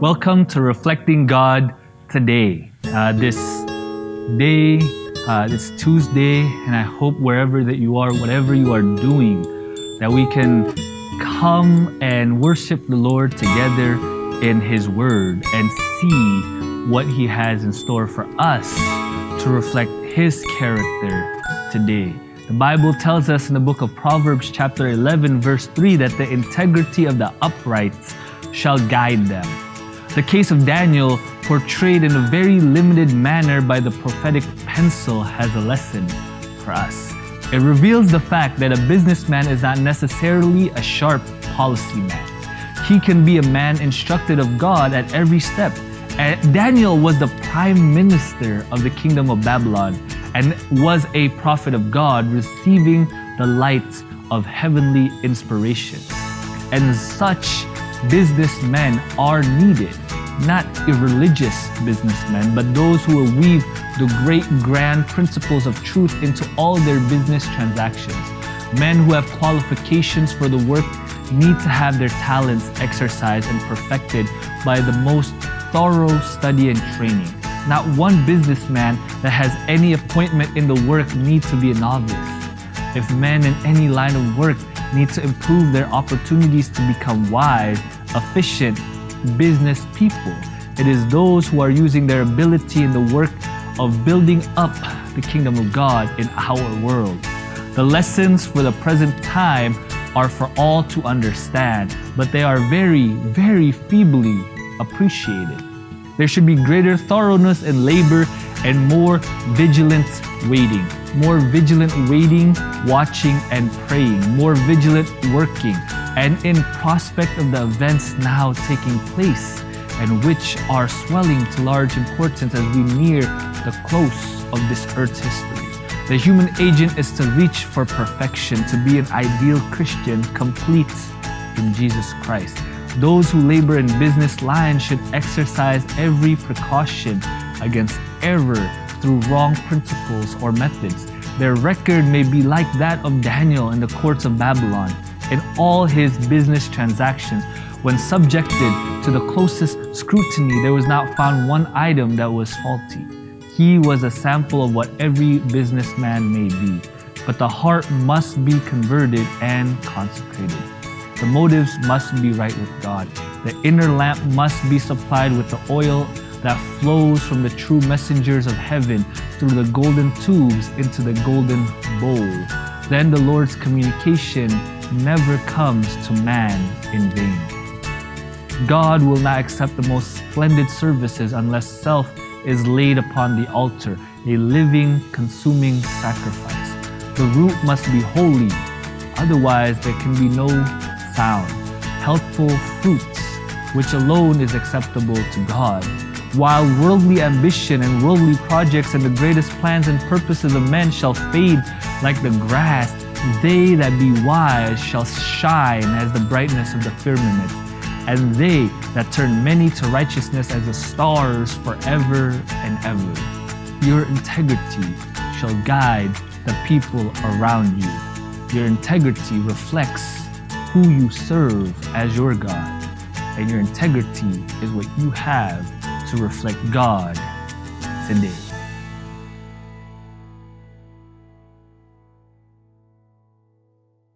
Welcome to Reflecting God today. This Tuesday, and I hope wherever that you are, whatever you are doing, that we can come and worship the Lord together in His Word and see what He has in store for us to reflect His character today. The Bible tells us in the book of Proverbs chapter 11 verse 3 that the integrity of the uprights shall guide them. The case of Daniel, portrayed in a very limited manner by the prophetic pencil, has a lesson for us. It reveals the fact that a businessman is not necessarily a sharp policy man. He can be a man instructed of God at every step. And Daniel was the prime minister of the kingdom of Babylon and was a prophet of God, receiving the light of heavenly inspiration. And such businessmen are needed, not irreligious businessmen, but those who will weave the great grand principles of truth into all their business transactions. Men who have qualifications for the work need to have their talents exercised and perfected by the most thorough study and training. Not one businessman that has any appointment in the work needs to be a novice. If men in any line of work need to improve their opportunities to become wise, efficient business people, it is those who are using their ability in the work of building up the kingdom of God in our world. The lessons for the present time are for all to understand, but they are very, very feebly appreciated. There should be greater thoroughness in labor and more vigilant waiting. More vigilant waiting, watching, and praying. More vigilant working, and in prospect of the events now taking place, and which are swelling to large importance as we near the close of this earth's history. The human agent is to reach for perfection, to be an ideal Christian, complete in Jesus Christ. Those who labor in business lines should exercise every precaution against error through wrong principles or methods. Their record may be like that of Daniel in the courts of Babylon. In all his business transactions, when subjected to the closest scrutiny, there was not found one item that was faulty. He was a sample of what every businessman may be, but the heart must be converted and consecrated. The motives must be right with God. The inner lamp must be supplied with the oil that flows from the true messengers of heaven through the golden tubes into the golden bowl. Then the Lord's communication never comes to man in vain. God will not accept the most splendid services unless self is laid upon the altar, a living, consuming sacrifice. The root must be holy, otherwise there can be no sound, healthful fruits, which alone is acceptable to God. While worldly ambition and worldly projects and the greatest plans and purposes of men shall fade like the grass, they that be wise shall shine as the brightness of the firmament, and they that turn many to righteousness as the stars forever and ever. Your integrity shall guide the people around you. Your integrity reflects who you serve as your God, and your integrity is what you have to reflect God today.